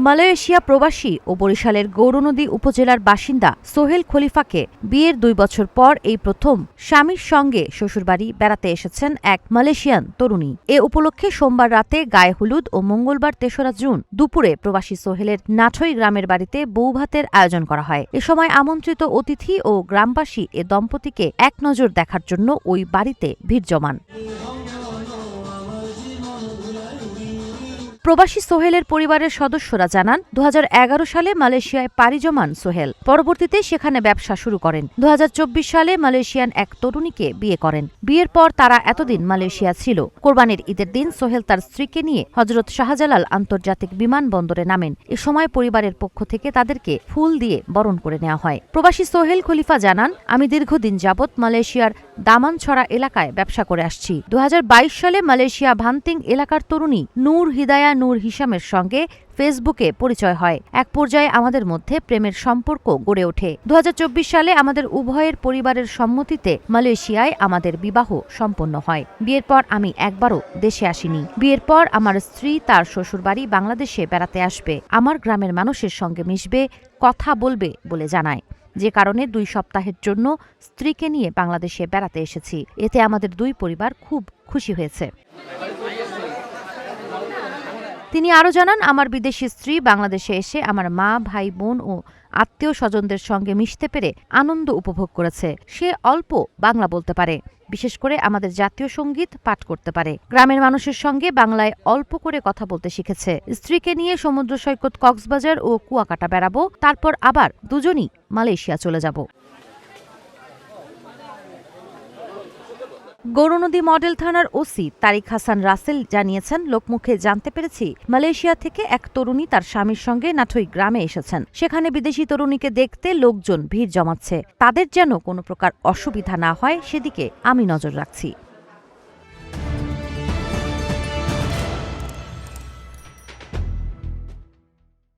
Malaysia প্রবাসী ও বরিশালের গৌরনদী উপজেলার বাসিন্দা সোহেল খলিফাকে বিয়ের ২ বছর পর এই প্রথম স্বামীর সঙ্গে শ্বশুরবাড়ি বেড়াতে এসেছেন এক মালয়েশিয়ান তরুণী। এ উপলক্ষে সোমবার রাতে গায়ে হলুদ ও মঙ্গলবার ৩রা জুন দুপুরে প্রবাসী সোহেলের নাঠই গ্রামের বাড়িতে বৌভাতের আয়োজন করা হয়। এ সময় আমন্ত্রিত অতিথি ও গ্রামবাসী এ দম্পতিকে এক নজর দেখার জন্য ওই বাড়িতে ভিড় জমান। প্রবাসী সোহেলের পরিবারের সদস্যরা জানান, ২০১১ সালে মালয়েশিয়ায় পাড়ি জমান সোহেল। পরবর্তীতে সেখানে ব্যবসা শুরু করেন। ২০২৪ সালে মালয়েশিয়ান এক তরুণীকে বিয়ে করেন। বিয়ের পর তারা এতদিন মালয়েশিয়া ছিল। কোরবানির ঈদের দিন সোহেল তার স্ত্রীকে নিয়ে হজরত শাহজালাল আন্তর্জাতিক বিমানবন্দরে নামেন। এ সময় পরিবারের পক্ষ থেকে তাদেরকে ফুল দিয়ে বরণ করে নেওয়া হয়। প্রবাসী সোহেল খলিফা জানান, আমি দীর্ঘদিন যাবৎ মালয়েশিয়ার দামানছড়া এলাকায় ব্যবসা করে আসছি। ২০২২ সালে মালয়েশিয়া ভান্তিং এলাকার তরুণী নূর হিদায়া নূর হিসামের সঙ্গে ফেসবুকে পরিচয় হয়। এক পর্যায়ে আমাদের মধ্যে প্রেমের সম্পর্ক গড়ে ওঠে। ২০২৪ সালে আমাদের উভয়ের পরিবারের সম্মতিতে মালয়েশিয়ায় আমাদের বিবাহ সম্পন্ন হয়। বিয়ের পর আমি একবারও দেশে আসিনি। বিয়ের পর আমার স্ত্রী তার শ্বশুরবাড়ি বাংলাদেশে বেড়াতে আসবে, আমার গ্রামের মানুষের সঙ্গে মিশবে, কথা বলবে বলে জানায়। যে কারণে ২ সপ্তাহের জন্য স্ত্রীকে নিয়ে বাংলাদেশে বেড়াতে এসেছি। এতে আমাদের ২ পরিবার খুব খুশি হয়েছে। তিনি আরও জানান, আমার বিদেশি স্ত্রী বাংলাদেশে এসে আমার মা, ভাই, বোন ও আত্মীয় স্বজনদের সঙ্গে মিশতে পেরে আনন্দ উপভোগ করেছে। সে অল্প বাংলা বলতে পারে, বিশেষ করে আমাদের জাতীয় সঙ্গীত পাঠ করতে পারে। গ্রামের মানুষের সঙ্গে বাংলায় অল্প করে কথা বলতে শিখেছে। স্ত্রীকে নিয়ে সমুদ্র সৈকত কক্সবাজার ও কুয়াকাটা বেড়াবো, তারপর আবার দুজনই মালয়েশিয়া চলে যাব। গৌরনদী মডেল থানার ওসি তারিক হাসান রাসেল জানিয়েছেন, লোকমুখে জানতে পেরেছি মালয়েশিয়া থেকে এক তরুণী তার স্বামীর সঙ্গে নাঠই গ্রামে এসেছেন। সেখানে বিদেশি তরুণীকে দেখতে লোকজন ভিড় জমাচ্ছে। তাদের যেন কোনো প্রকার অসুবিধা না হয় সেদিকে আমি নজর রাখছি।